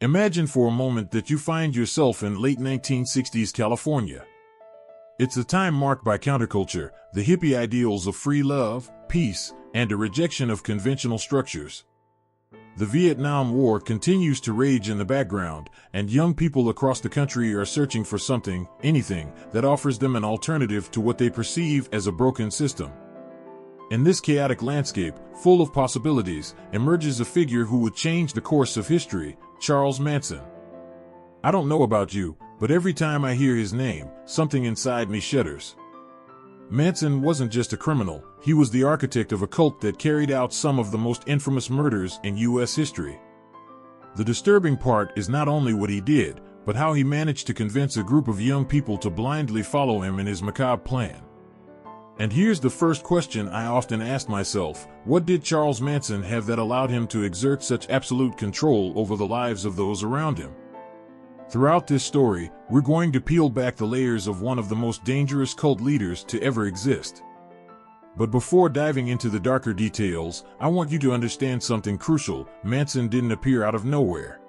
Imagine for a moment that you find yourself in late 1960s California. It's a time marked by counterculture, the hippie ideals of free love, peace, and a rejection of conventional structures. The Vietnam War continues to rage in the background, and young people across the country are searching for something, anything, that offers them an alternative to what they perceive as a broken system. In this chaotic landscape, full of possibilities, emerges a figure who would change the course of history, Charles Manson. I don't know about you, but every time I hear his name, something inside me shudders. Manson wasn't just a criminal, he was the architect of a cult that carried out some of the most infamous murders in U.S. history. The disturbing part is not only what he did, but how he managed to convince a group of young people to blindly follow him in his macabre plan. And here's the first question I often ask myself: what did Charles Manson have that allowed him to exert such absolute control over the lives of those around him? Throughout this story, we're going to peel back the layers of one of the most dangerous cult leaders to ever exist. But before diving into the darker details, I want you to understand something crucial. Manson didn't appear out of nowhere.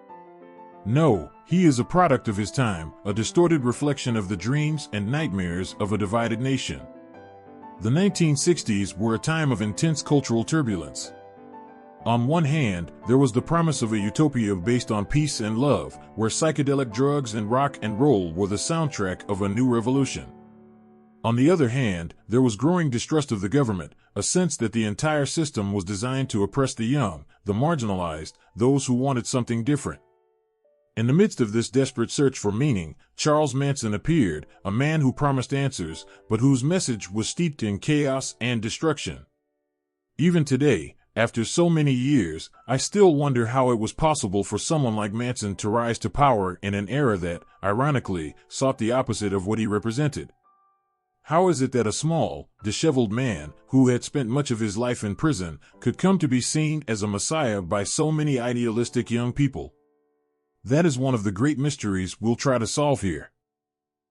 No, he is a product of his time, a distorted reflection of the dreams and nightmares of a divided nation. The 1960s were a time of intense cultural turbulence. On one hand, there was the promise of a utopia based on peace and love, where psychedelic drugs and rock and roll were the soundtrack of a new revolution. On the other hand, there was growing distrust of the government, a sense that the entire system was designed to oppress the young, the marginalized, those who wanted something different. In the midst of this desperate search for meaning, Charles Manson appeared, a man who promised answers, but whose message was steeped in chaos and destruction. Even today, after so many years, I still wonder how it was possible for someone like Manson to rise to power in an era that, ironically, sought the opposite of what he represented. How is it that a small, disheveled man, who had spent much of his life in prison, could come to be seen as a messiah by so many idealistic young people? That is one of the great mysteries we'll try to solve here.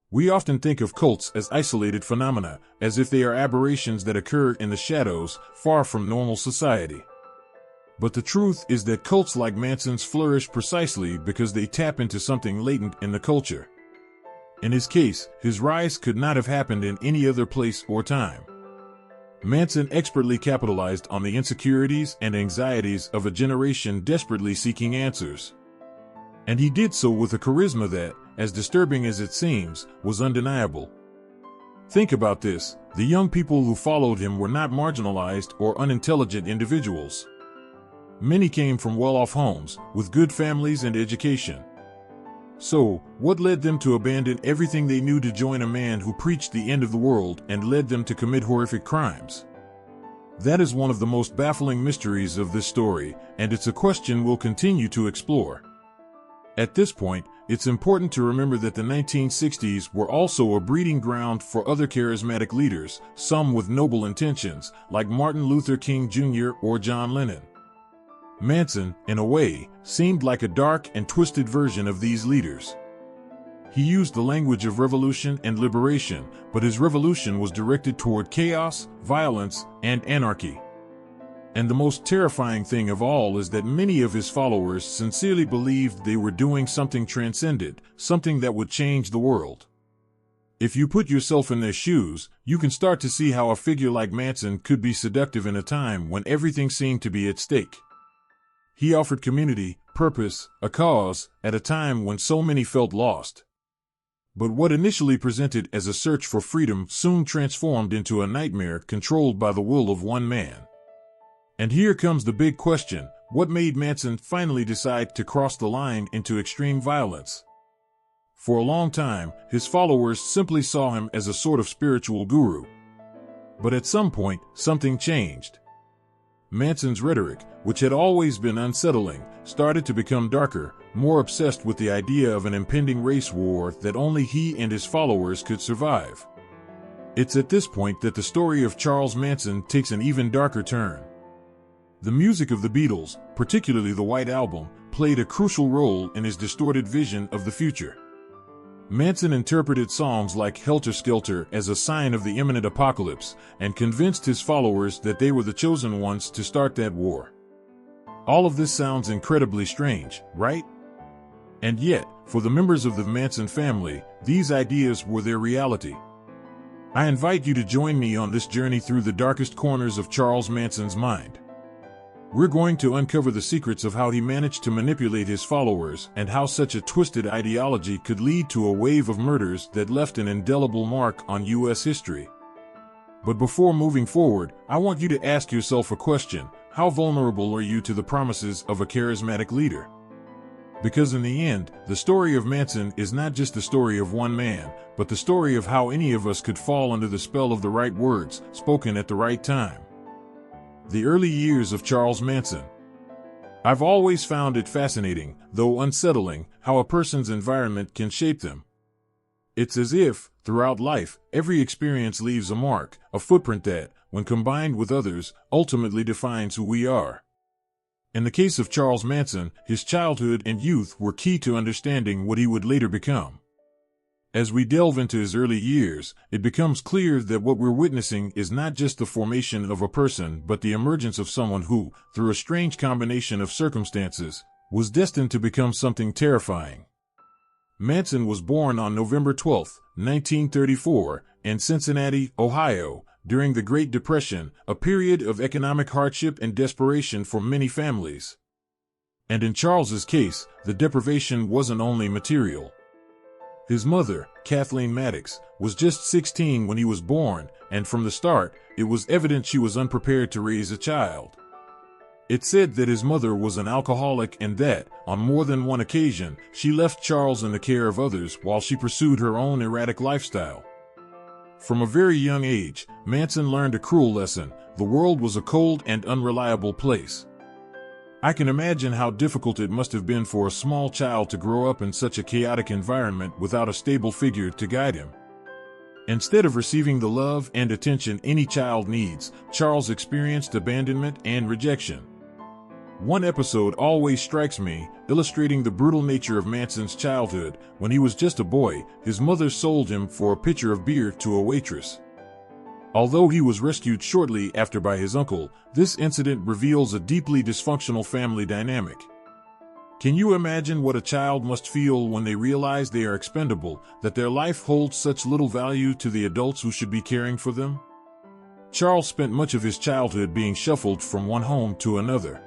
We often think of cults as isolated phenomena, as if they are aberrations that occur in the shadows, far from normal society. But the truth is that cults like Manson's flourish precisely because they tap into something latent in the culture. In his case, his rise could not have happened in any other place or time. Manson expertly capitalized on the insecurities and anxieties of a generation desperately seeking answers. And he did so with a charisma that, as disturbing as it seems, was undeniable. Think about this: the young people who followed him were not marginalized or unintelligent individuals. Many came from well-off homes, with good families and education. So, what led them to abandon everything they knew to join a man who preached the end of the world and led them to commit horrific crimes? That is one of the most baffling mysteries of this story, and it's a question we'll continue to explore. At this point, it's important to remember that the 1960s were also a breeding ground for other charismatic leaders, some with noble intentions, like Martin Luther King Jr. or John Lennon. Manson, in a way, seemed like a dark and twisted version of these leaders. He used the language of revolution and liberation, but his revolution was directed toward chaos, violence, and anarchy. And the most terrifying thing of all is that many of his followers sincerely believed they were doing something transcendent, something that would change the world. If you put yourself in their shoes, you can start to see how a figure like Manson could be seductive in a time when everything seemed to be at stake. He offered community, purpose, a cause, at a time when so many felt lost. But what initially presented as a search for freedom soon transformed into a nightmare controlled by the will of one man. And here comes the big question: what made Manson finally decide to cross the line into extreme violence? For a long time, his followers simply saw him as a sort of spiritual guru. But at some point, something changed. Manson's rhetoric, which had always been unsettling, started to become darker, more obsessed with the idea of an impending race war that only he and his followers could survive. It's at this point that the story of Charles Manson takes an even darker turn. The music of the Beatles, particularly the White Album, played a crucial role in his distorted vision of the future. Manson interpreted songs like Helter, Skelter as a sign of the imminent apocalypse and convinced his followers that they were the chosen ones to start that war. All of this sounds incredibly strange, right? And yet, for the members of the Manson family, these ideas were their reality. I invite you to join me on this journey through the darkest corners of Charles Manson's mind. We're going to uncover the secrets of how he managed to manipulate his followers and how such a twisted ideology could lead to a wave of murders that left an indelible mark on U.S. history. But before moving forward, I want you to ask yourself a question: how vulnerable are you to the promises of a charismatic leader? Because in the end, the story of Manson is not just the story of one man, but the story of how any of us could fall under the spell of the right words, spoken at the right time. The early years of Charles Manson. I've always found it fascinating, though unsettling, how a person's environment can shape them. It's as if, throughout life, every experience leaves a mark, a footprint that, when combined with others, ultimately defines who we are. In the case of Charles Manson, his childhood and youth were key to understanding what he would later become. As we delve into his early years, it becomes clear that what we're witnessing is not just the formation of a person but the emergence of someone who, through a strange combination of circumstances, was destined to become something terrifying. Manson was born on November 12, 1934, in Cincinnati, Ohio, during the Great Depression, a period of economic hardship and desperation for many families. And in Charles's case, the deprivation wasn't only material. His mother, Kathleen Maddox, was just 16 when he was born, and from the start, it was evident she was unprepared to raise a child. It's said that his mother was an alcoholic and that, on more than one occasion, she left Charles in the care of others while she pursued her own erratic lifestyle. From a very young age, Manson learned a cruel lesson: the world was a cold and unreliable place. I can imagine how difficult it must have been for a small child to grow up in such a chaotic environment without a stable figure to guide him. Instead of receiving the love and attention any child needs, Charles experienced abandonment and rejection. One episode always strikes me, illustrating the brutal nature of Manson's childhood. When he was just a boy, his mother sold him for a pitcher of beer to a waitress. Although he was rescued shortly after by his uncle, this incident reveals a deeply dysfunctional family dynamic. Can you imagine what a child must feel when they realize they are expendable, that their life holds such little value to the adults who should be caring for them? Charles spent much of his childhood being shuffled from one home to another.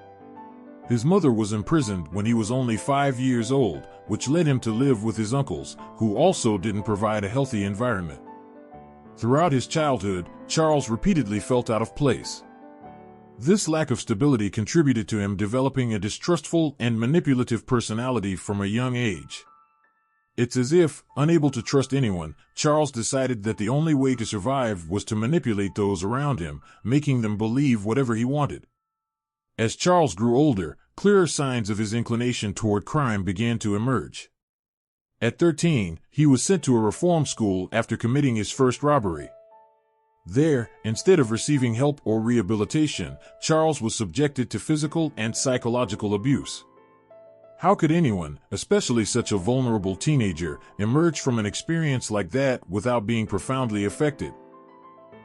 His mother was imprisoned when he was only 5 years old, which led him to live with his uncles, who also didn't provide a healthy environment. Throughout his childhood, Charles repeatedly felt out of place. This lack of stability contributed to him developing a distrustful and manipulative personality from a young age. It's as if, unable to trust anyone, Charles decided that the only way to survive was to manipulate those around him, making them believe whatever he wanted. As Charles grew older, clearer signs of his inclination toward crime began to emerge. At 13, he was sent to a reform school after committing his first robbery. There, instead of receiving help or rehabilitation, Charles was subjected to physical and psychological abuse. How could anyone, especially such a vulnerable teenager, emerge from an experience like that without being profoundly affected?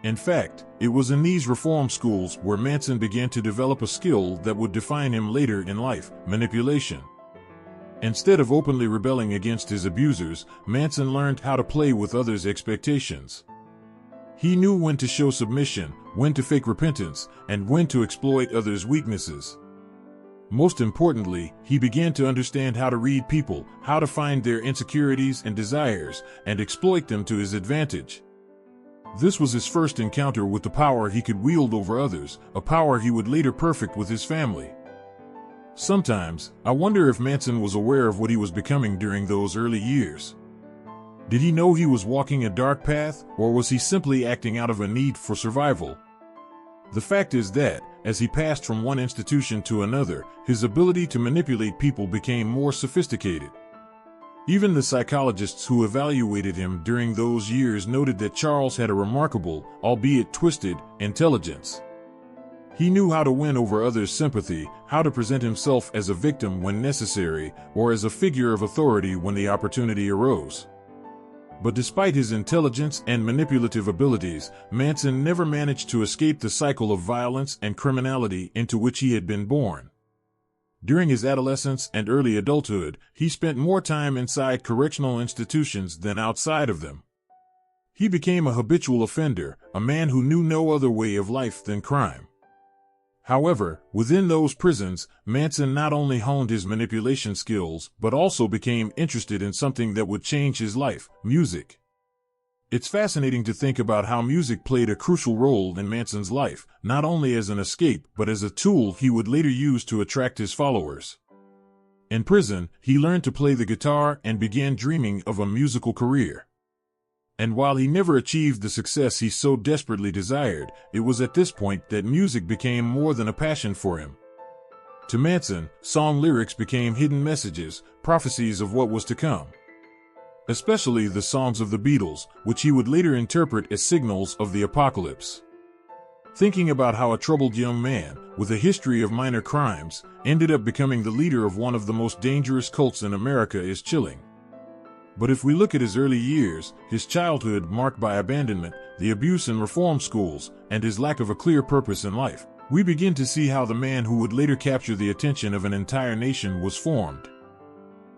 In fact, it was in these reform schools where Manson began to develop a skill that would define him later in life: manipulation. Instead of openly rebelling against his abusers, Manson learned how to play with others' expectations. He knew when to show submission, when to fake repentance, and when to exploit others' weaknesses. Most importantly, he began to understand how to read people, how to find their insecurities and desires, and exploit them to his advantage. This was his first encounter with the power he could wield over others, a power he would later perfect with his family. Sometimes, I wonder if Manson was aware of what he was becoming during those early years. Did he know he was walking a dark path, or was he simply acting out of a need for survival? The fact is that, as he passed from one institution to another, his ability to manipulate people became more sophisticated. Even the psychologists who evaluated him during those years noted that Charles had a remarkable, albeit twisted, intelligence. He knew how to win over others' sympathy, how to present himself as a victim when necessary, or as a figure of authority when the opportunity arose. But despite his intelligence and manipulative abilities, Manson never managed to escape the cycle of violence and criminality into which he had been born. During his adolescence and early adulthood, he spent more time inside correctional institutions than outside of them. He became a habitual offender, a man who knew no other way of life than crime. However, within those prisons, Manson not only honed his manipulation skills, but also became interested in something that would change his life: music. It's fascinating to think about how music played a crucial role in Manson's life, not only as an escape, but as a tool he would later use to attract his followers. In prison, he learned to play the guitar and began dreaming of a musical career. And while he never achieved the success he so desperately desired, it was at this point that music became more than a passion for him. To Manson, song lyrics became hidden messages, prophecies of what was to come. Especially the songs of the Beatles, which he would later interpret as signals of the apocalypse. Thinking about how a troubled young man, with a history of minor crimes, ended up becoming the leader of one of the most dangerous cults in America is chilling. But if we look at his early years, his childhood marked by abandonment, the abuse in reform schools, and his lack of a clear purpose in life, we begin to see how the man who would later capture the attention of an entire nation was formed.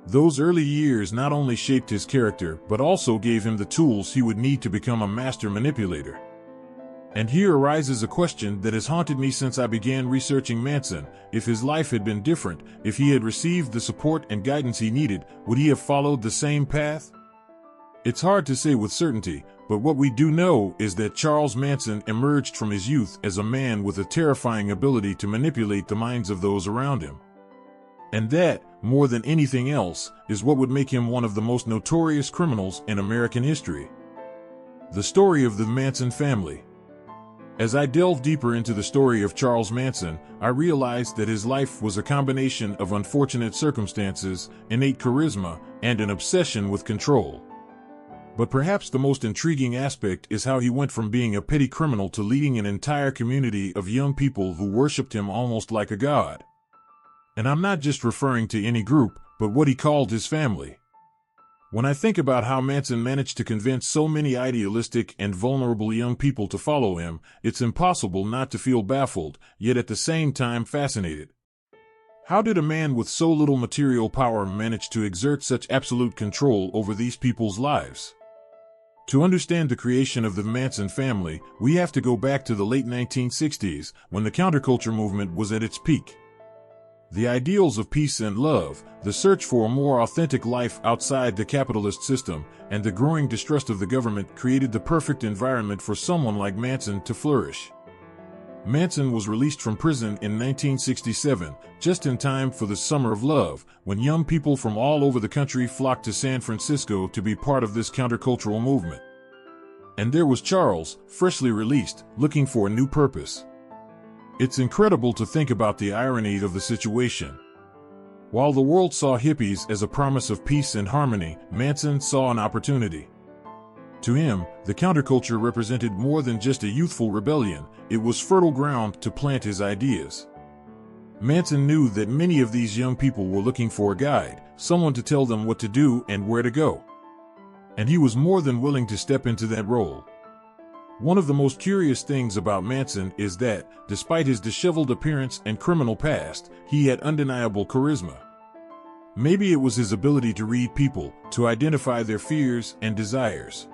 Those early years not only shaped his character, but also gave him the tools he would need to become a master manipulator. And here arises a question that has haunted me since I began researching Manson. If his life had been different, if he had received the support and guidance he needed, would he have followed the same path? It's hard to say with certainty, but what we do know is that Charles Manson emerged from his youth as a man with a terrifying ability to manipulate the minds of those around him. And that, more than anything else, is what would make him one of the most notorious criminals in American history. The story of the Manson family. As I delve deeper into the story of Charles Manson, I realized that his life was a combination of unfortunate circumstances, innate charisma, and an obsession with control. But perhaps the most intriguing aspect is how he went from being a petty criminal to leading an entire community of young people who worshipped him almost like a god. And I'm not just referring to any group, but what he called his family. When I think about how Manson managed to convince so many idealistic and vulnerable young people to follow him, it's impossible not to feel baffled, yet at the same time fascinated. How did a man with so little material power manage to exert such absolute control over these people's lives? To understand the creation of the Manson family, we have to go back to the late 1960s, when the counterculture movement was at its peak. The ideals of peace and love, the search for a more authentic life outside the capitalist system, and the growing distrust of the government created the perfect environment for someone like Manson to flourish. Manson was released from prison in 1967, just in time for the Summer of Love, when young people from all over the country flocked to San Francisco to be part of this countercultural movement. And there was Charles, freshly released, looking for a new purpose. It's incredible to think about the irony of the situation. While the world saw hippies as a promise of peace and harmony, Manson saw an opportunity. To him, the counterculture represented more than just a youthful rebellion, it was fertile ground to plant his ideas. Manson knew that many of these young people were looking for a guide, someone to tell them what to do and where to go. And he was more than willing to step into that role. One of the most curious things about Manson is that, despite his disheveled appearance and criminal past, he had undeniable charisma. Maybe it was his ability to read people, to identify their fears and desires.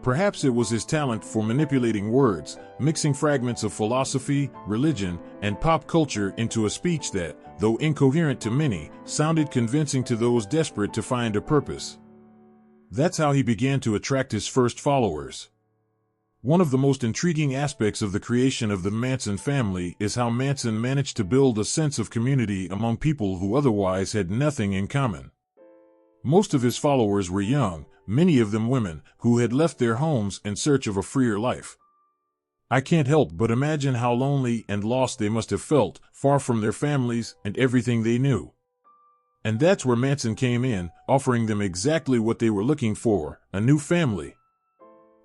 Perhaps it was his talent for manipulating words, mixing fragments of philosophy, religion, and pop culture into a speech that, though incoherent to many, sounded convincing to those desperate to find a purpose. That's how he began to attract his first followers. One of the most intriguing aspects of the creation of the Manson family is how Manson managed to build a sense of community among people who otherwise had nothing in common. Most of his followers were young, many of them women, who had left their homes in search of a freer life. I can't help but imagine how lonely and lost they must have felt, far from their families and everything they knew. And that's where Manson came in, offering them exactly what they were looking for, a new family.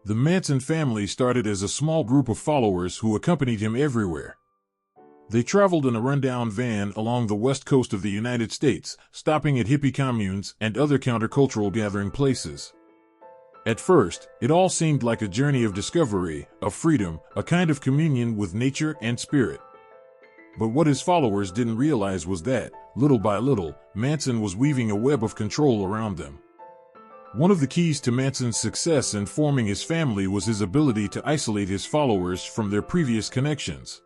The Manson family started as a small group of followers who accompanied him everywhere. They traveled in a rundown van along the west coast of the United States, stopping at hippie communes and other countercultural gathering places. At first, it all seemed like a journey of discovery, of freedom, a kind of communion with nature and spirit. But what his followers didn't realize was that, little by little, Manson was weaving a web of control around them. One of the keys to Manson's success in forming his family was his ability to isolate his followers from their previous connections.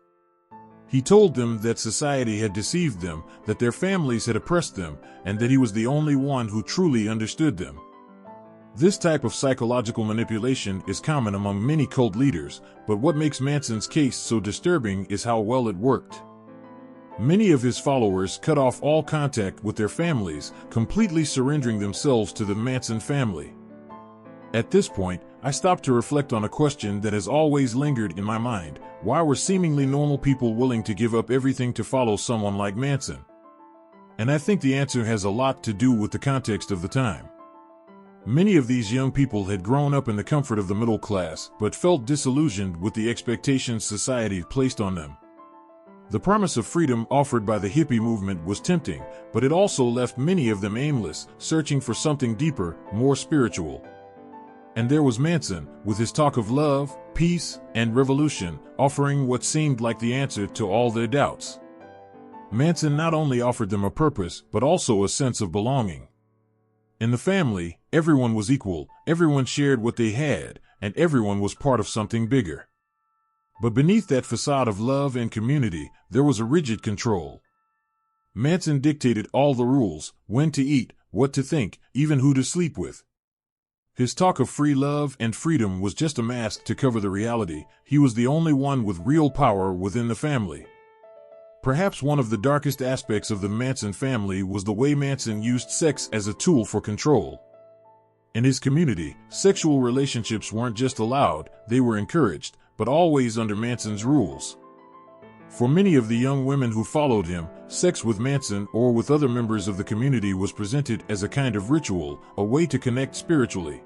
He told them that society had deceived them, that their families had oppressed them, and that he was the only one who truly understood them. This type of psychological manipulation is common among many cult leaders, but what makes Manson's case so disturbing is how well it worked. Many of his followers cut off all contact with their families, completely surrendering themselves to the Manson family. At this point, I stopped to reflect on a question that has always lingered in my mind: why were seemingly normal people willing to give up everything to follow someone like Manson? And I think the answer has a lot to do with the context of the time. Many of these young people had grown up in the comfort of the middle class, but felt disillusioned with the expectations society placed on them. The promise of freedom offered by the hippie movement was tempting, but it also left many of them aimless, searching for something deeper, more spiritual. And there was Manson, with his talk of love, peace, and revolution, offering what seemed like the answer to all their doubts. Manson not only offered them a purpose, but also a sense of belonging. In the family, everyone was equal, everyone shared what they had, and everyone was part of something bigger. But beneath that facade of love and community, there was a rigid control. Manson dictated all the rules: when to eat, what to think, even who to sleep with. His talk of free love and freedom was just a mask to cover the reality. He was the only one with real power within the family. Perhaps one of the darkest aspects of the Manson family was the way Manson used sex as a tool for control. In his community, sexual relationships weren't just allowed, they were encouraged, but always under Manson's rules. For many of the young women who followed him, sex with Manson or with other members of the community was presented as a kind of ritual, a way to connect spiritually.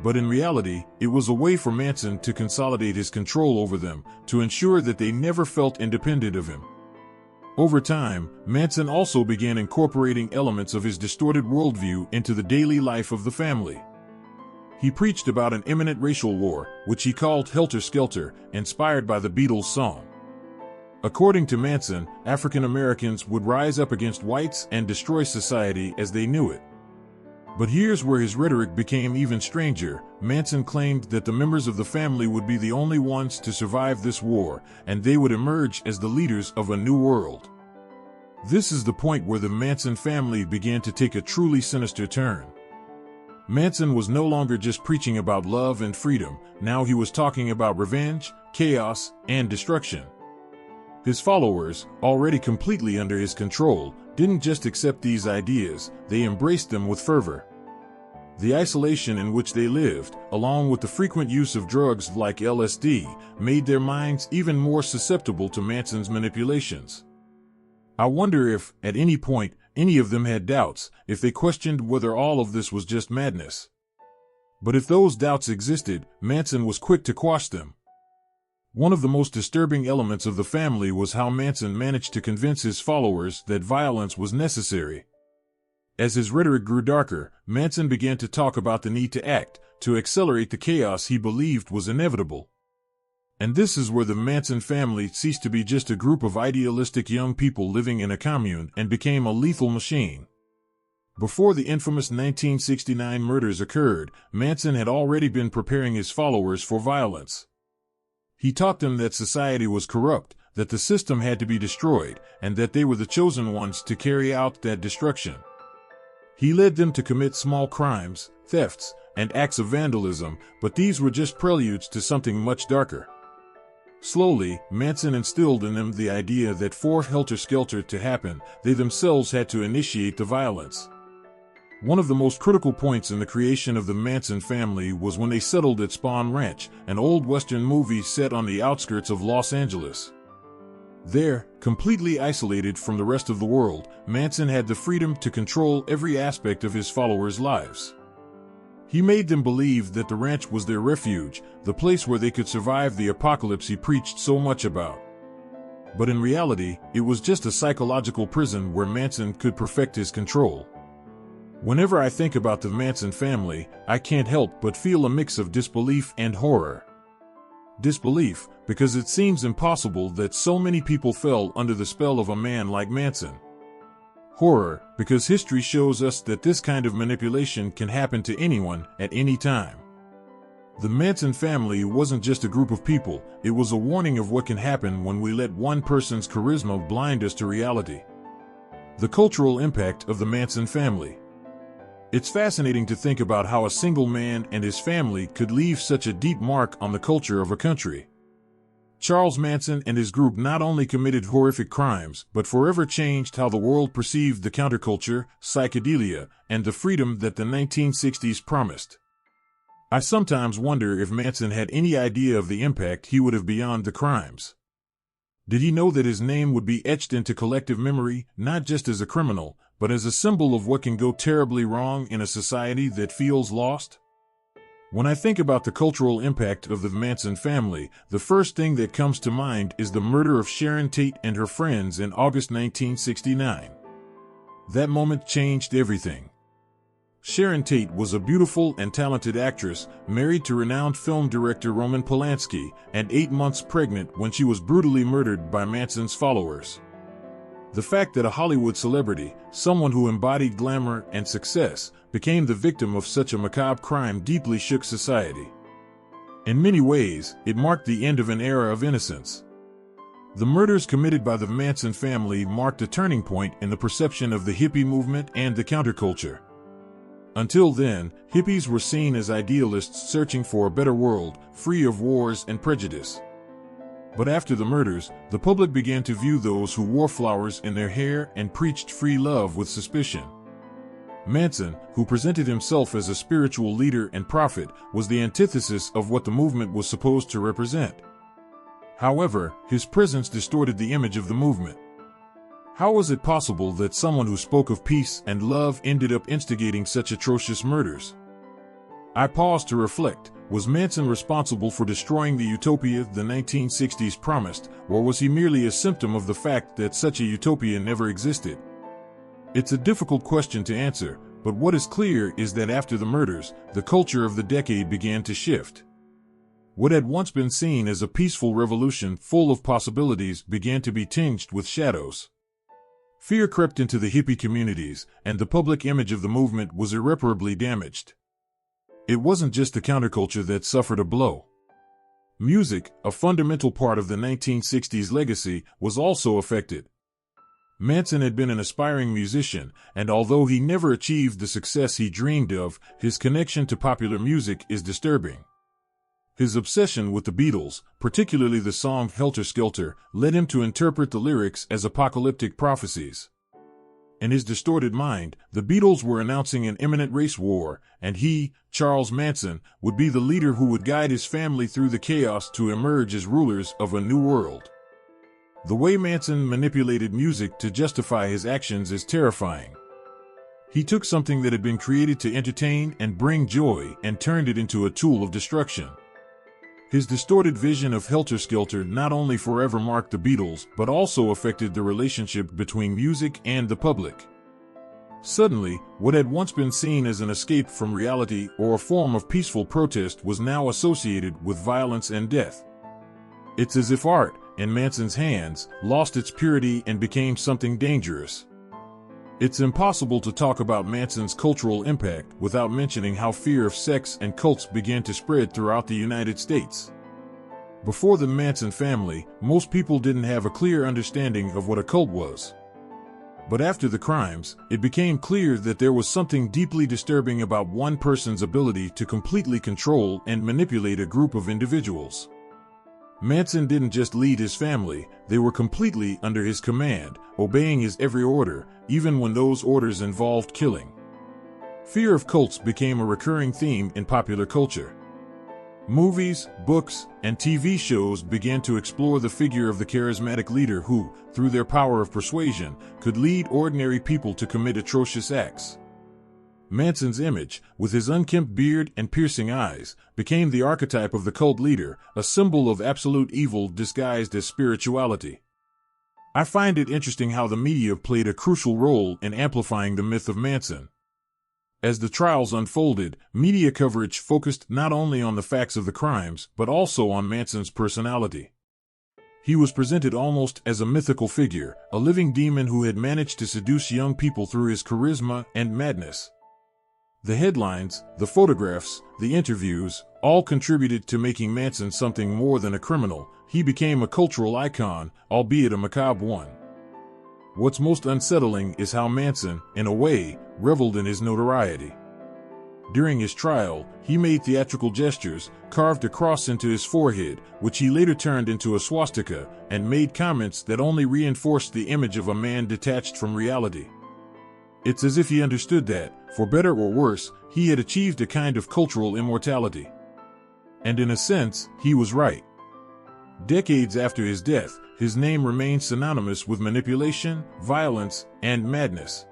But in reality, it was a way for Manson to consolidate his control over them, to ensure that they never felt independent of him. Over time, Manson also began incorporating elements of his distorted worldview into the daily life of the family. He preached about an imminent racial war, which he called Helter, Skelter, inspired by the Beatles' song. According to Manson, African Americans would rise up against whites and destroy society as they knew it. But here's where his rhetoric became even stranger. Manson claimed that the members of the family would be the only ones to survive this war, and they would emerge as the leaders of a new world. This is the point where the Manson family began to take a truly sinister turn. Manson was no longer just preaching about love and freedom, now he was talking about revenge, chaos, and destruction. His followers, already completely under his control, didn't just accept these ideas, they embraced them with fervor. The isolation in which they lived, along with the frequent use of drugs like LSD, made their minds even more susceptible to Manson's manipulations. I wonder if, at any point, any of them had doubts, if they questioned whether all of this was just madness. But if those doubts existed, Manson was quick to quash them. One of the most disturbing elements of the family was how Manson managed to convince his followers that violence was necessary. As his rhetoric grew darker, Manson began to talk about the need to act, to accelerate the chaos he believed was inevitable. And this is where the Manson family ceased to be just a group of idealistic young people living in a commune and became a lethal machine. Before the infamous 1969 murders occurred, Manson had already been preparing his followers for violence. He taught them that society was corrupt, that the system had to be destroyed, and that they were the chosen ones to carry out that destruction. He led them to commit small crimes, thefts, and acts of vandalism, but these were just preludes to something much darker. Slowly, Manson instilled in them the idea that for Helter Skelter to happen, they themselves had to initiate the violence. One of the most critical points in the creation of the Manson family was when they settled at Spahn Ranch, an old Western movie set on the outskirts of Los Angeles. There, completely isolated from the rest of the world, Manson had the freedom to control every aspect of his followers' lives. He made them believe that the ranch was their refuge, the place where they could survive the apocalypse he preached so much about. But in reality, it was just a psychological prison where Manson could perfect his control. Whenever I think about the Manson family, I can't help but feel a mix of disbelief and horror. Disbelief, because it seems impossible that so many people fell under the spell of a man like Manson. Horror, because history shows us that this kind of manipulation can happen to anyone at any time. The Manson family wasn't just a group of people, it was a warning of what can happen when we let one person's charisma blind us to reality. The cultural impact of the Manson family. It's fascinating to think about how a single man and his family could leave such a deep mark on the culture of a country. Charles Manson and his group not only committed horrific crimes, but forever changed how the world perceived the counterculture, psychedelia, and the freedom that the 1960s promised. I sometimes wonder if Manson had any idea of the impact he would have beyond the crimes. Did he know that his name would be etched into collective memory, not just as a criminal, but as a symbol of what can go terribly wrong in a society that feels lost? When I think about the cultural impact of the Manson family, the first thing that comes to mind is the murder of Sharon Tate and her friends in August 1969. That moment changed everything. Sharon Tate was a beautiful and talented actress, married to renowned film director Roman Polanski, and 8 months pregnant when she was brutally murdered by Manson's followers. The fact that a Hollywood celebrity, someone who embodied glamour and success, became the victim of such a macabre crime deeply shook society. In many ways, it marked the end of an era of innocence. The murders committed by the Manson family marked a turning point in the perception of the hippie movement and the counterculture. Until then, hippies were seen as idealists searching for a better world, free of wars and prejudice. But after the murders, the public began to view those who wore flowers in their hair and preached free love with suspicion. Manson, who presented himself as a spiritual leader and prophet, was the antithesis of what the movement was supposed to represent. However, his presence distorted the image of the movement. How was it possible that someone who spoke of peace and love ended up instigating such atrocious murders? I paused to reflect. Was Manson responsible for destroying the utopia the 1960s promised, or was he merely a symptom of the fact that such a utopia never existed? It's a difficult question to answer, but what is clear is that after the murders, the culture of the decade began to shift. What had once been seen as a peaceful revolution full of possibilities began to be tinged with shadows. Fear crept into the hippie communities, and the public image of the movement was irreparably damaged. It wasn't just the counterculture that suffered a blow. Music, a fundamental part of the 1960s legacy, was also affected. Manson had been an aspiring musician, and although he never achieved the success he dreamed of, his connection to popular music is disturbing. His obsession with the Beatles, particularly the song Helter, Skelter, led him to interpret the lyrics as apocalyptic prophecies. In his distorted mind, the Beatles were announcing an imminent race war, and he, Charles Manson, would be the leader who would guide his family through the chaos to emerge as rulers of a new world. The way Manson manipulated music to justify his actions is terrifying. He took something that had been created to entertain and bring joy and turned it into a tool of destruction. His distorted vision of Helter Skelter not only forever marked the Beatles, but also affected the relationship between music and the public. Suddenly, what had once been seen as an escape from reality or a form of peaceful protest was now associated with violence and death. It's as if art, in Manson's hands, lost its purity and became something dangerous. It's impossible to talk about Manson's cultural impact without mentioning how fear of sex and cults began to spread throughout the United States. Before the Manson family, most people didn't have a clear understanding of what a cult was. But after the crimes, it became clear that there was something deeply disturbing about one person's ability to completely control and manipulate a group of individuals. Manson didn't just lead his family, they were completely under his command, obeying his every order, even when those orders involved killing. Fear of cults became a recurring theme in popular culture. Movies, books, and TV shows began to explore the figure of the charismatic leader who, through their power of persuasion, could lead ordinary people to commit atrocious acts. Manson's image, with his unkempt beard and piercing eyes, became the archetype of the cult leader, a symbol of absolute evil disguised as spirituality. I find it interesting how the media played a crucial role in amplifying the myth of Manson. As the trials unfolded, media coverage focused not only on the facts of the crimes, but also on Manson's personality. He was presented almost as a mythical figure, a living demon who had managed to seduce young people through his charisma and madness. The headlines, the photographs, the interviews, all contributed to making Manson something more than a criminal. He became a cultural icon, albeit a macabre one. What's most unsettling is how Manson, in a way, reveled in his notoriety. During his trial, he made theatrical gestures, carved a cross into his forehead, which he later turned into a swastika, and made comments that only reinforced the image of a man detached from reality. It's as if he understood that, for better or worse, he had achieved a kind of cultural immortality. And in a sense, he was right. Decades after his death, his name remains synonymous with manipulation, violence, and madness.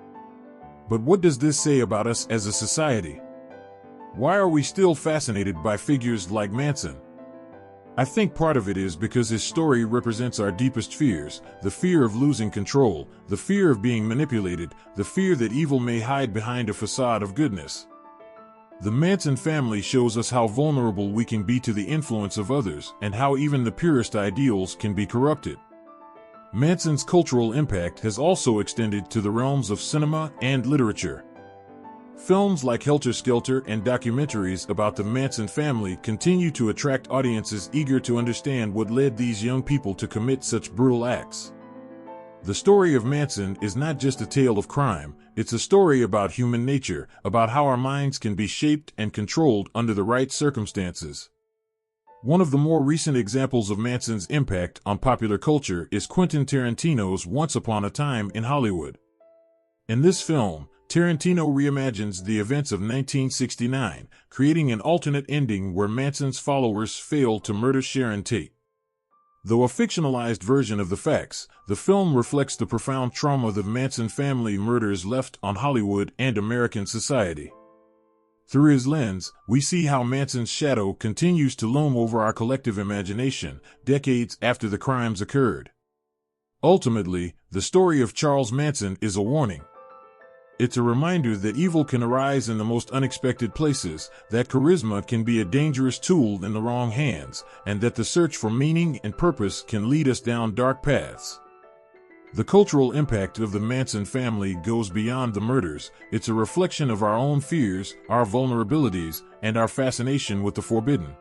But what does this say about us as a society? Why are we still fascinated by figures like Manson? I think part of it is because his story represents our deepest fears, the fear of losing control, the fear of being manipulated, the fear that evil may hide behind a facade of goodness. The Manson family shows us how vulnerable we can be to the influence of others and how even the purest ideals can be corrupted. Manson's cultural impact has also extended to the realms of cinema and literature. Films like Helter, Skelter, and documentaries about the Manson family continue to attract audiences eager to understand what led these young people to commit such brutal acts. The story of Manson is not just a tale of crime, it's a story about human nature, about how our minds can be shaped and controlled under the right circumstances. One of the more recent examples of Manson's impact on popular culture is Quentin Tarantino's Once Upon a Time in Hollywood. In this film, Tarantino reimagines the events of 1969, creating an alternate ending where Manson's followers fail to murder Sharon Tate. Though a fictionalized version of the facts, the film reflects the profound trauma the Manson family murders left on Hollywood and American society. Through his lens, we see how Manson's shadow continues to loom over our collective imagination, decades after the crimes occurred. Ultimately, the story of Charles Manson is a warning. It's a reminder that evil can arise in the most unexpected places, that charisma can be a dangerous tool in the wrong hands, and that the search for meaning and purpose can lead us down dark paths. The cultural impact of the Manson family goes beyond the murders. It's a reflection of our own fears, our vulnerabilities, and our fascination with the forbidden.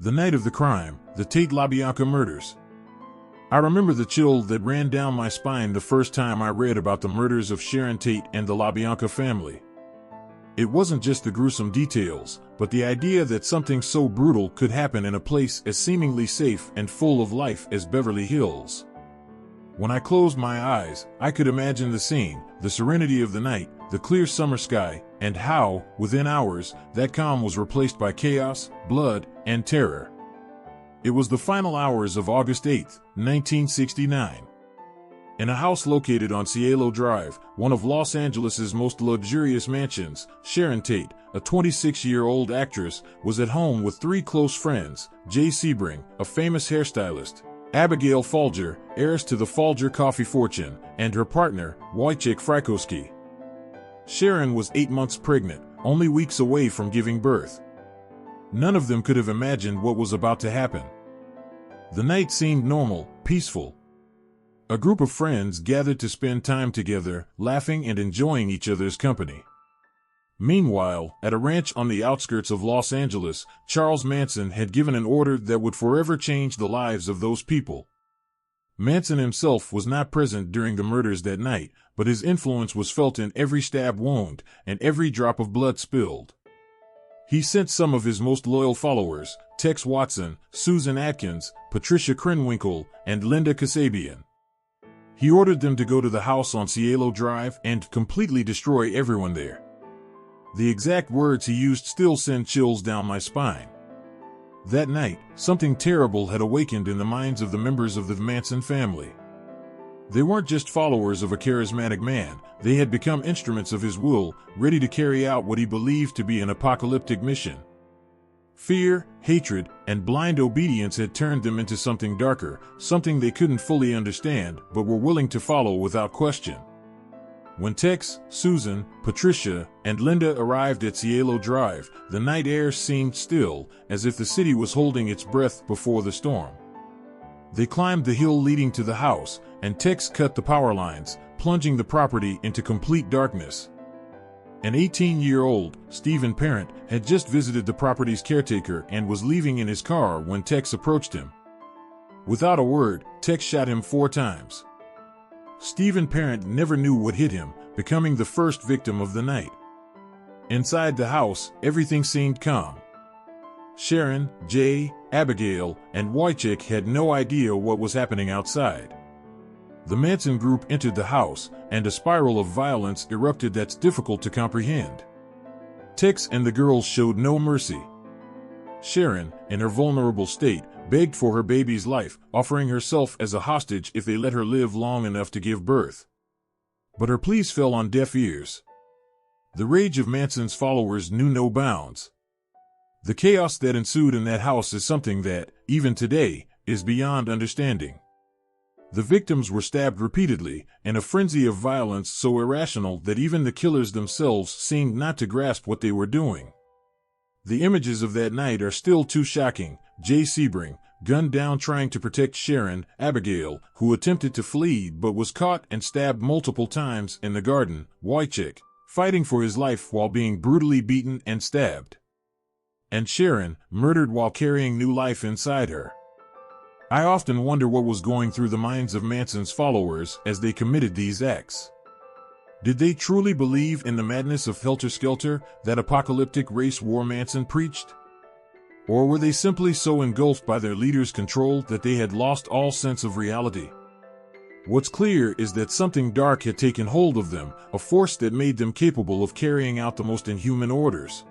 The night of the crime, the Tate-LaBianca murders. I remember the chill that ran down my spine the first time I read about the murders of Sharon Tate and the LaBianca family. It wasn't just the gruesome details, but the idea that something so brutal could happen in a place as seemingly safe and full of life as Beverly Hills. When I closed my eyes, I could imagine the scene, the serenity of the night, the clear summer sky, and how, within hours, that calm was replaced by chaos, blood, and terror. It was the final hours of August 8, 1969. In a house located on Cielo Drive, one of Los Angeles' most luxurious mansions, Sharon Tate, a 26-year-old actress, was at home with three close friends: Jay Sebring, a famous hairstylist; Abigail Folger, heiress to the Folger coffee fortune; and her partner, Wojciech Frykowski. Sharon was 8 months pregnant, only weeks away from giving birth. None of them could have imagined what was about to happen. The night seemed normal, peaceful. A group of friends gathered to spend time together, laughing and enjoying each other's company. Meanwhile, at a ranch on the outskirts of Los Angeles, Charles Manson had given an order that would forever change the lives of those people. Manson himself was not present during the murders that night, but his influence was felt in every stab wound and every drop of blood spilled. He sent some of his most loyal followers, Tex Watson, Susan Atkins, Patricia Krenwinkel, and Linda Kasabian. He ordered them to go to the house on Cielo Drive and completely destroy everyone there. The exact words he used still send chills down my spine. That night, something terrible had awakened in the minds of the members of the Manson family. They weren't just followers of a charismatic man, they had become instruments of his will, ready to carry out what he believed to be an apocalyptic mission. Fear, hatred, and blind obedience had turned them into something darker, something they couldn't fully understand, but were willing to follow without question. When Tex, Susan, Patricia, and Linda arrived at Cielo Drive, the night air seemed still, as if the city was holding its breath before the storm. They climbed the hill leading to the house, and Tex cut the power lines, plunging the property into complete darkness. An 18-year-old, Stephen Parent, had just visited the property's caretaker and was leaving in his car when Tex approached him. Without a word, Tex shot him 4 times. Stephen Parent never knew what hit him, becoming the first victim of the night. Inside the house, everything seemed calm. Sharon, Jay, Abigail, and Wojciech had no idea what was happening outside. The Manson group entered the house, and a spiral of violence erupted that's difficult to comprehend. Tex and the girls showed no mercy. Sharon, in her vulnerable state, begged for her baby's life, offering herself as a hostage if they let her live long enough to give birth. But her pleas fell on deaf ears. The rage of Manson's followers knew no bounds. The chaos that ensued in that house is something that, even today, is beyond understanding. The victims were stabbed repeatedly, in a frenzy of violence so irrational that even the killers themselves seemed not to grasp what they were doing. The images of that night are still too shocking. Jay Sebring, gunned down trying to protect Sharon, Abigail, who attempted to flee but was caught and stabbed multiple times in the garden, Wojciech, fighting for his life while being brutally beaten and stabbed. And Sharon, murdered while carrying new life inside her. I often wonder what was going through the minds of Manson's followers as they committed these acts. Did they truly believe in the madness of Helter Skelter, that apocalyptic race war Manson preached? Or were they simply so engulfed by their leader's control that they had lost all sense of reality? What's clear is that something dark had taken hold of them, a force that made them capable of carrying out the most inhuman orders.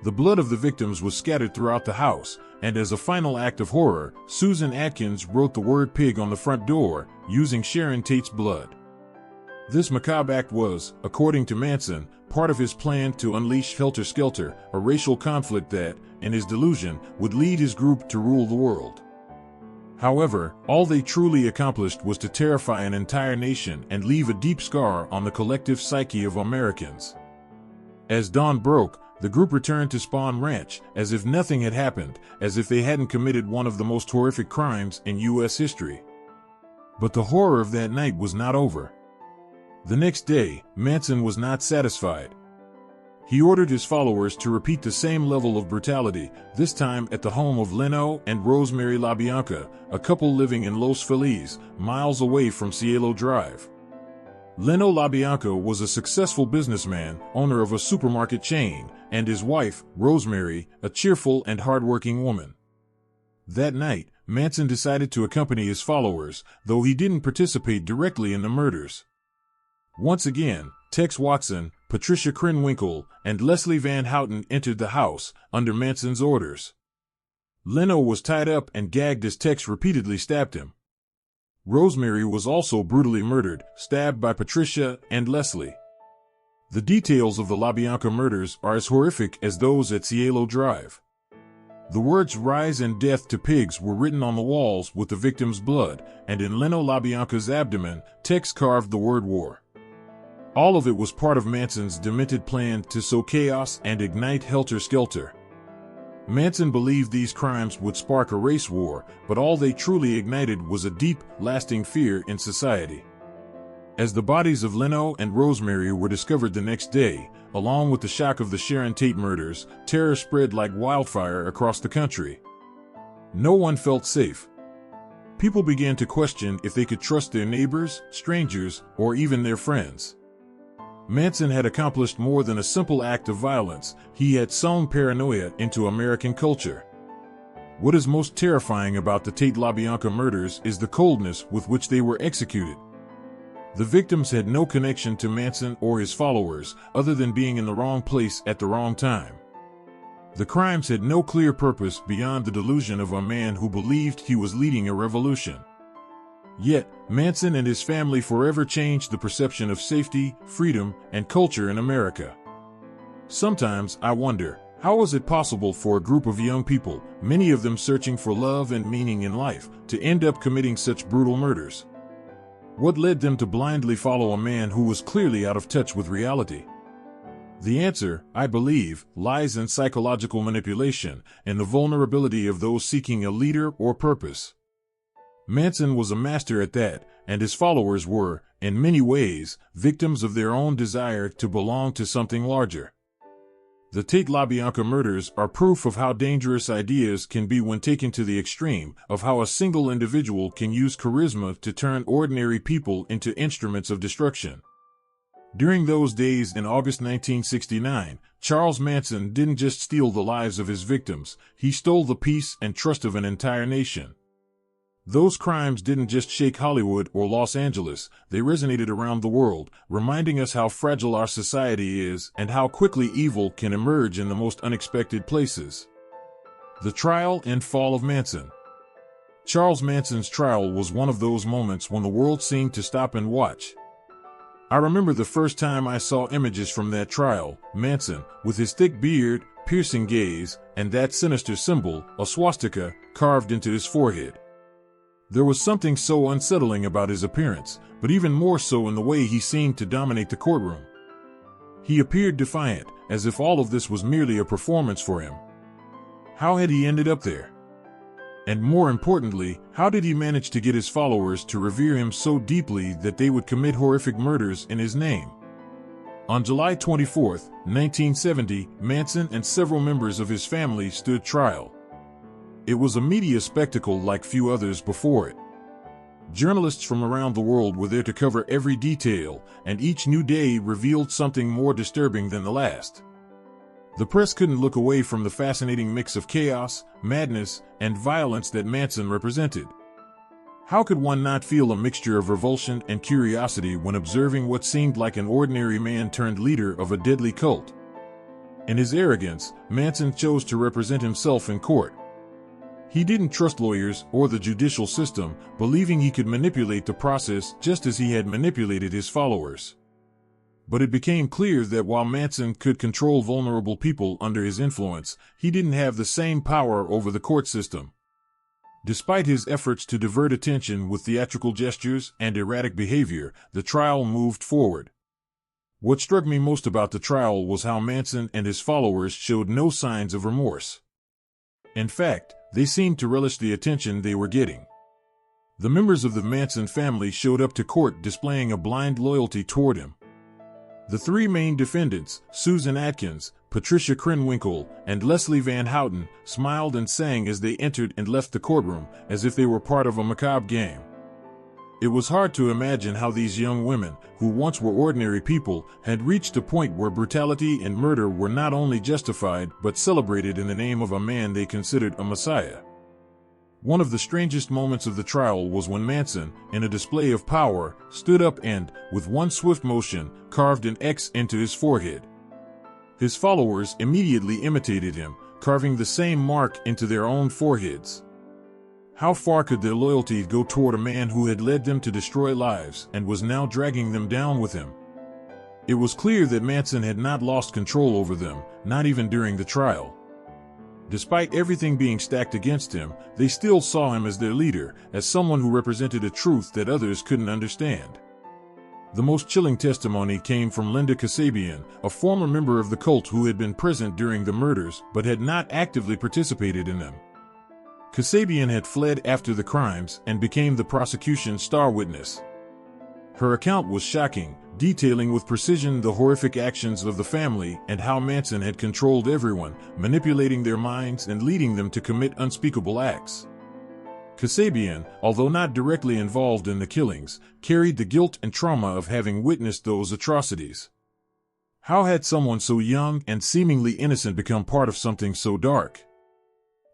The blood of the victims was scattered throughout the house, and as a final act of horror, Susan Atkins wrote the word pig on the front door, using Sharon Tate's blood. This macabre act was, according to Manson, part of his plan to unleash Helter Skelter, a racial conflict that, in his delusion, would lead his group to rule the world. However, all they truly accomplished was to terrify an entire nation and leave a deep scar on the collective psyche of Americans. As dawn broke, the group returned to Spawn Ranch, as if nothing had happened, as if they hadn't committed one of the most horrific crimes in U.S. history. But the horror of that night was not over. The next day, Manson was not satisfied. He ordered his followers to repeat the same level of brutality, this time at the home of Leno and Rosemary LaBianca, a couple living in Los Feliz, miles away from Cielo Drive. Leno LaBianca was a successful businessman, owner of a supermarket chain, and his wife, Rosemary, a cheerful and hardworking woman. That night, Manson decided to accompany his followers, though he didn't participate directly in the murders. Once again, Tex Watson, Patricia Krenwinkel, and Leslie Van Houten entered the house, under Manson's orders. Leno was tied up and gagged as Tex repeatedly stabbed him. Rosemary was also brutally murdered, stabbed by Patricia and Leslie. The details of the LaBianca murders are as horrific as those at Cielo Drive. The words "rise and death to pigs" were written on the walls with the victim's blood, and in Leno LaBianca's abdomen, Tex carved the word war. All of it was part of Manson's demented plan to sow chaos and ignite Helter Skelter. Manson believed these crimes would spark a race war, but all they truly ignited was a deep, lasting fear in society. As the bodies of Leno and Rosemary were discovered the next day, along with the shock of the Sharon Tate murders, terror spread like wildfire across the country. No one felt safe. People began to question if they could trust their neighbors, strangers, or even their friends. Manson had accomplished more than a simple act of violence. He had sown paranoia into American culture. What is most terrifying about the Tate-LaBianca murders is the coldness with which they were executed. The victims had no connection to Manson or his followers, other than being in the wrong place at the wrong time. The crimes had no clear purpose beyond the delusion of a man who believed he was leading a revolution. Yet, Manson and his family forever changed the perception of safety, freedom, and culture in America. Sometimes I wonder, how was it possible for a group of young people, many of them searching for love and meaning in life, to end up committing such brutal murders? What led them to blindly follow a man who was clearly out of touch with reality? The answer, I believe, lies in psychological manipulation and the vulnerability of those seeking a leader or purpose. Manson was a master at that, and his followers were, in many ways, victims of their own desire to belong to something larger. The Tate-LaBianca murders are proof of how dangerous ideas can be when taken to the extreme, of how a single individual can use charisma to turn ordinary people into instruments of destruction. During those days in August 1969, Charles Manson didn't just steal the lives of his victims, he stole the peace and trust of an entire nation. Those crimes didn't just shake Hollywood or Los Angeles, they resonated around the world, reminding us how fragile our society is and how quickly evil can emerge in the most unexpected places. The trial and fall of Manson. Charles Manson's trial was one of those moments when the world seemed to stop and watch. I remember the first time I saw images from that trial, Manson, with his thick beard, piercing gaze, and that sinister symbol, a swastika, carved into his forehead. There was something so unsettling about his appearance, but even more so in the way he seemed to dominate the courtroom. He appeared defiant, as if all of this was merely a performance for him. How had he ended up there? And more importantly, how did he manage to get his followers to revere him so deeply that they would commit horrific murders in his name? On July 24, 1970, Manson and several members of his family stood trial. It was a media spectacle like few others before it. Journalists from around the world were there to cover every detail, and each new day revealed something more disturbing than the last. The press couldn't look away from the fascinating mix of chaos, madness, and violence that Manson represented. How could one not feel a mixture of revulsion and curiosity when observing what seemed like an ordinary man turned leader of a deadly cult? In his arrogance, Manson chose to represent himself in court. He didn't trust lawyers or the judicial system, believing he could manipulate the process just as he had manipulated his followers. But it became clear that while Manson could control vulnerable people under his influence, he didn't have the same power over the court system. Despite his efforts to divert attention with theatrical gestures and erratic behavior, the trial moved forward. What struck me most about the trial was how Manson and his followers showed no signs of remorse. In fact, they seemed to relish the attention they were getting. The members of the Manson family showed up to court displaying a blind loyalty toward him. The three main defendants, Susan Atkins, Patricia Krenwinkel, and Leslie Van Houten, smiled and sang as they entered and left the courtroom, as if they were part of a macabre game. It was hard to imagine how these young women, who once were ordinary people, had reached a point where brutality and murder were not only justified but celebrated in the name of a man they considered a messiah. One of the strangest moments of the trial was when Manson, in a display of power, stood up and, with one swift motion, carved an X into his forehead. His followers immediately imitated him, carving the same mark into their own foreheads. How far could their loyalty go toward a man who had led them to destroy lives and was now dragging them down with him? It was clear that Manson had not lost control over them, not even during the trial. Despite everything being stacked against him, they still saw him as their leader, as someone who represented a truth that others couldn't understand. The most chilling testimony came from Linda Kasabian, a former member of the cult who had been present during the murders but had not actively participated in them. Kasabian had fled after the crimes and became the prosecution's star witness. Her account was shocking, detailing with precision the horrific actions of the family and how Manson had controlled everyone, manipulating their minds and leading them to commit unspeakable acts. Kasabian, although not directly involved in the killings, carried the guilt and trauma of having witnessed those atrocities. How had someone so young and seemingly innocent become part of something so dark?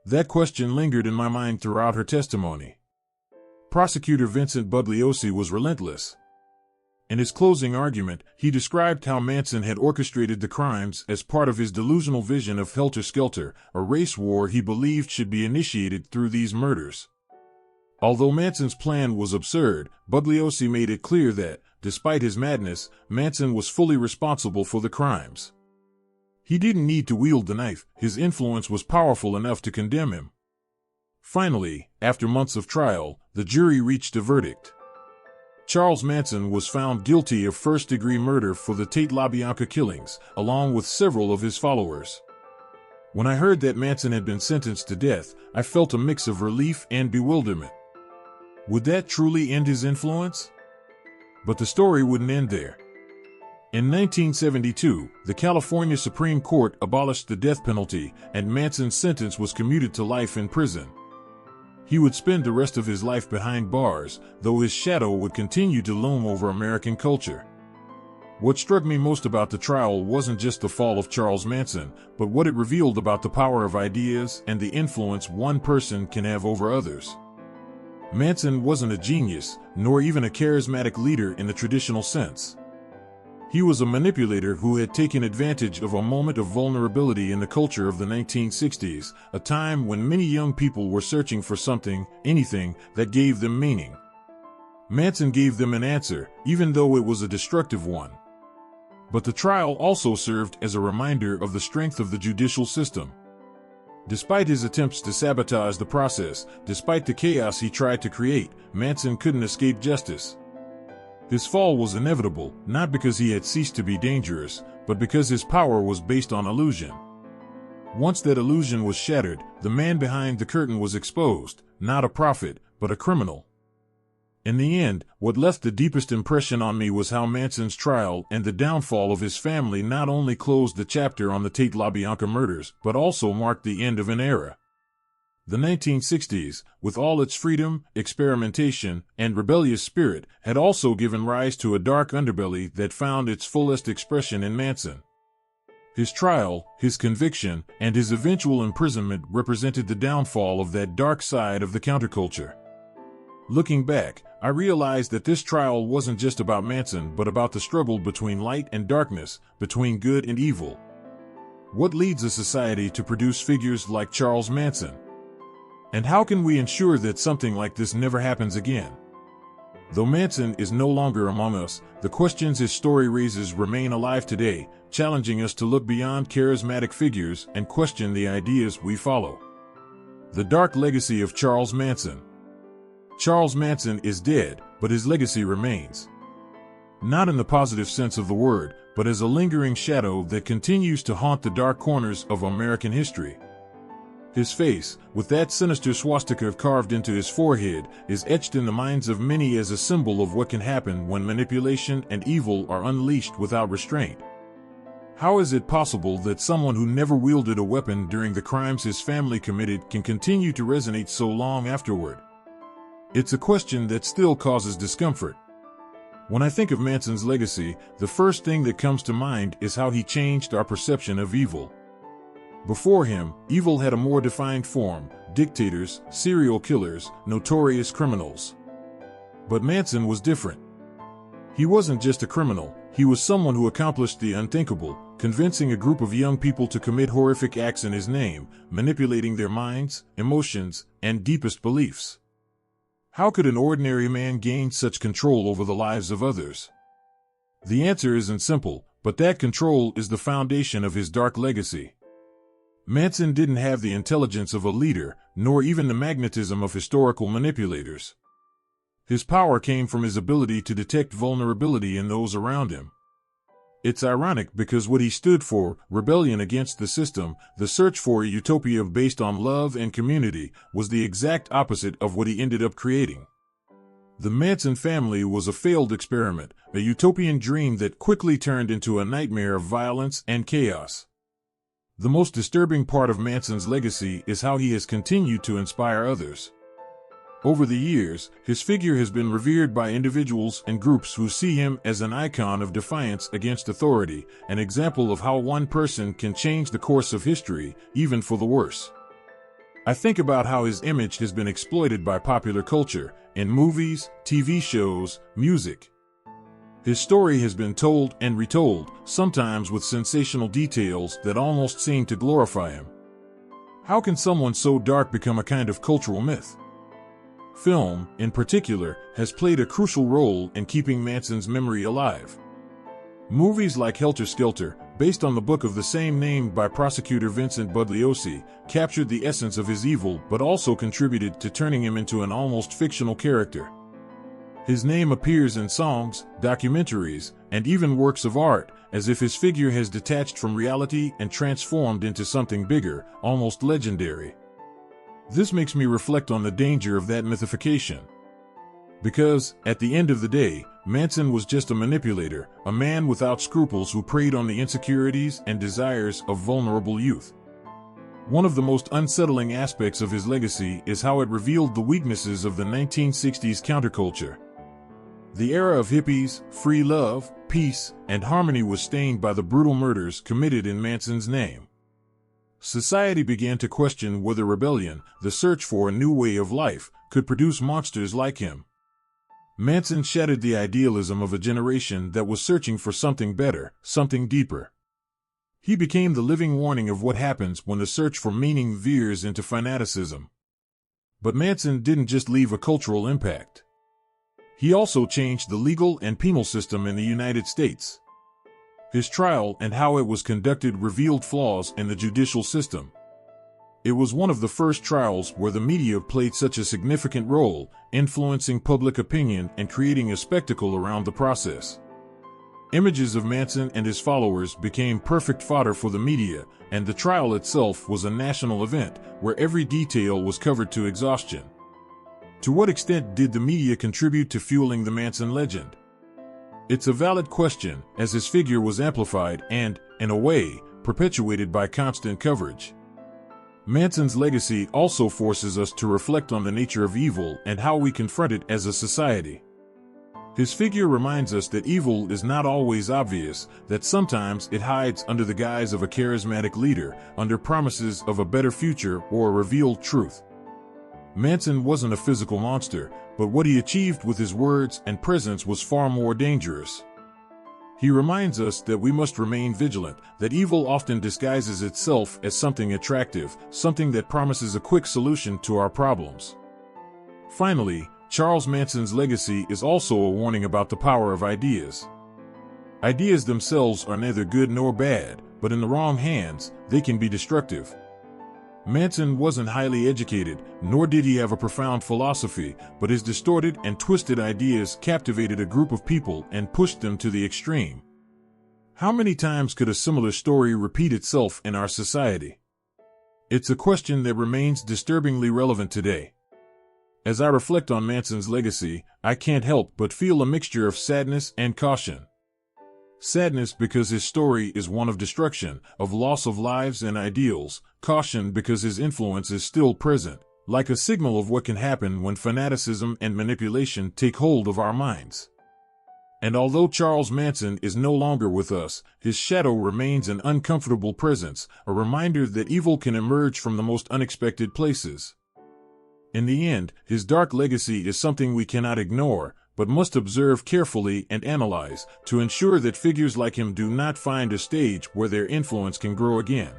That question lingered in my mind throughout her testimony. Prosecutor Vincent Bugliosi was relentless. In his closing argument, he described how Manson had orchestrated the crimes as part of his delusional vision of Helter Skelter, a race war he believed should be initiated through these murders. Although Manson's plan was absurd, Bugliosi made it clear that, despite his madness, Manson was fully responsible for the crimes. He didn't need to wield the knife, his influence was powerful enough to condemn him. Finally, after months of trial, the jury reached a verdict. Charles Manson was found guilty of first-degree murder for the Tate-LaBianca killings, along with several of his followers. When I heard that Manson had been sentenced to death, I felt a mix of relief and bewilderment. Would that truly end his influence? But the story wouldn't end there. In 1972, the California Supreme Court abolished the death penalty, and Manson's sentence was commuted to life in prison. He would spend the rest of his life behind bars, though his shadow would continue to loom over American culture. What struck me most about the trial wasn't just the fall of Charles Manson, but what it revealed about the power of ideas and the influence one person can have over others. Manson wasn't a genius, nor even a charismatic leader in the traditional sense. He was a manipulator who had taken advantage of a moment of vulnerability in the culture of the 1960s, a time when many young people were searching for something, anything, that gave them meaning. Manson gave them an answer, even though it was a destructive one. But the trial also served as a reminder of the strength of the judicial system. Despite his attempts to sabotage the process, despite the chaos he tried to create, Manson couldn't escape justice. His fall was inevitable, not because he had ceased to be dangerous, but because his power was based on illusion. Once that illusion was shattered, the man behind the curtain was exposed, not a prophet, but a criminal. In the end, what left the deepest impression on me was how Manson's trial and the downfall of his family not only closed the chapter on the Tate-LaBianca murders, but also marked the end of an era. The 1960s, with all its freedom, experimentation, and rebellious spirit, had also given rise to a dark underbelly that found its fullest expression in Manson. His trial, his conviction, and his eventual imprisonment represented the downfall of that dark side of the counterculture. Looking back, I realized that this trial wasn't just about Manson but about the struggle between light and darkness, between good and evil. What leads a society to produce figures like Charles Manson? And how can we ensure that something like this never happens again? Though Manson is no longer among us, the questions his story raises remain alive today, challenging us to look beyond charismatic figures and question the ideas we follow. The dark legacy of Charles Manson. Charles Manson is dead, but his legacy remains. Not in the positive sense of the word, but as a lingering shadow that continues to haunt the dark corners of American history. His face, with that sinister swastika carved into his forehead, is etched in the minds of many as a symbol of what can happen when manipulation and evil are unleashed without restraint. How is it possible that someone who never wielded a weapon during the crimes his family committed can continue to resonate so long afterward? It's a question that still causes discomfort. When I think of Manson's legacy, the first thing that comes to mind is how he changed our perception of evil. Before him, evil had a more defined form: dictators, serial killers, notorious criminals. But Manson was different. He wasn't just a criminal, he was someone who accomplished the unthinkable, convincing a group of young people to commit horrific acts in his name, manipulating their minds, emotions, and deepest beliefs. How could an ordinary man gain such control over the lives of others? The answer isn't simple, but that control is the foundation of his dark legacy. Manson didn't have the intelligence of a leader, nor even the magnetism of historical manipulators. His power came from his ability to detect vulnerability in those around him. It's ironic because what he stood for, rebellion against the system, the search for a utopia based on love and community, was the exact opposite of what he ended up creating. The Manson family was a failed experiment, a utopian dream that quickly turned into a nightmare of violence and chaos. The most disturbing part of Manson's legacy is how he has continued to inspire others. Over the years, his figure has been revered by individuals and groups who see him as an icon of defiance against authority, an example of how one person can change the course of history, even for the worse. I think about how his image has been exploited by popular culture, in movies, TV shows, music. His story has been told and retold, sometimes with sensational details that almost seem to glorify him. How can someone so dark become a kind of cultural myth? Film, in particular, has played a crucial role in keeping Manson's memory alive. Movies like Helter, Skelter, based on the book of the same name by prosecutor Vincent Bugliosi, captured the essence of his evil but also contributed to turning him into an almost fictional character. His name appears in songs, documentaries, and even works of art, as if his figure has detached from reality and transformed into something bigger, almost legendary. This makes me reflect on the danger of that mythification. Because, at the end of the day, Manson was just a manipulator, a man without scruples who preyed on the insecurities and desires of vulnerable youth. One of the most unsettling aspects of his legacy is how it revealed the weaknesses of the 1960s counterculture. The era of hippies, free love, peace, and harmony was stained by the brutal murders committed in Manson's name. Society began to question whether rebellion, the search for a new way of life, could produce monsters like him. Manson shattered the idealism of a generation that was searching for something better, something deeper. He became the living warning of what happens when the search for meaning veers into fanaticism. But Manson didn't just leave a cultural impact. He also changed the legal and penal system in the United States. His trial and how it was conducted revealed flaws in the judicial system. It was one of the first trials where the media played such a significant role, influencing public opinion and creating a spectacle around the process. Images of Manson and his followers became perfect fodder for the media, and the trial itself was a national event where every detail was covered to exhaustion. To what extent did the media contribute to fueling the Manson legend? It's a valid question, as his figure was amplified and, in a way, perpetuated by constant coverage. Manson's legacy also forces us to reflect on the nature of evil and how we confront it as a society. His figure reminds us that evil is not always obvious, that sometimes it hides under the guise of a charismatic leader, under promises of a better future or a revealed truth. Manson wasn't a physical monster, but what he achieved with his words and presence was far more dangerous. He reminds us that we must remain vigilant, that evil often disguises itself as something attractive, something that promises a quick solution to our problems. Finally, Charles Manson's legacy is also a warning about the power of ideas. Ideas themselves are neither good nor bad, but in the wrong hands, they can be destructive. Manson wasn't highly educated, nor did he have a profound philosophy, but his distorted and twisted ideas captivated a group of people and pushed them to the extreme. How many times could a similar story repeat itself in our society? It's a question that remains disturbingly relevant today. As I reflect on Manson's legacy, I can't help but feel a mixture of sadness and caution. Sadness because his story is one of destruction, of loss of lives and ideals. Caution because his influence is still present, like a signal of what can happen when fanaticism and manipulation take hold of our minds. And although Charles Manson is no longer with us, his shadow remains an uncomfortable presence, a reminder that evil can emerge from the most unexpected places. In the end, his dark legacy is something we cannot ignore, but must observe carefully and analyze, to ensure that figures like him do not find a stage where their influence can grow again.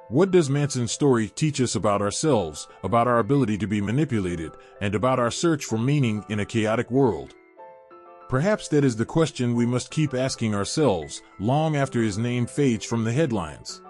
What does Manson's story teach us about ourselves, about our ability to be manipulated, and about our search for meaning in a chaotic world? Perhaps that is the question we must keep asking ourselves, long after his name fades from the headlines.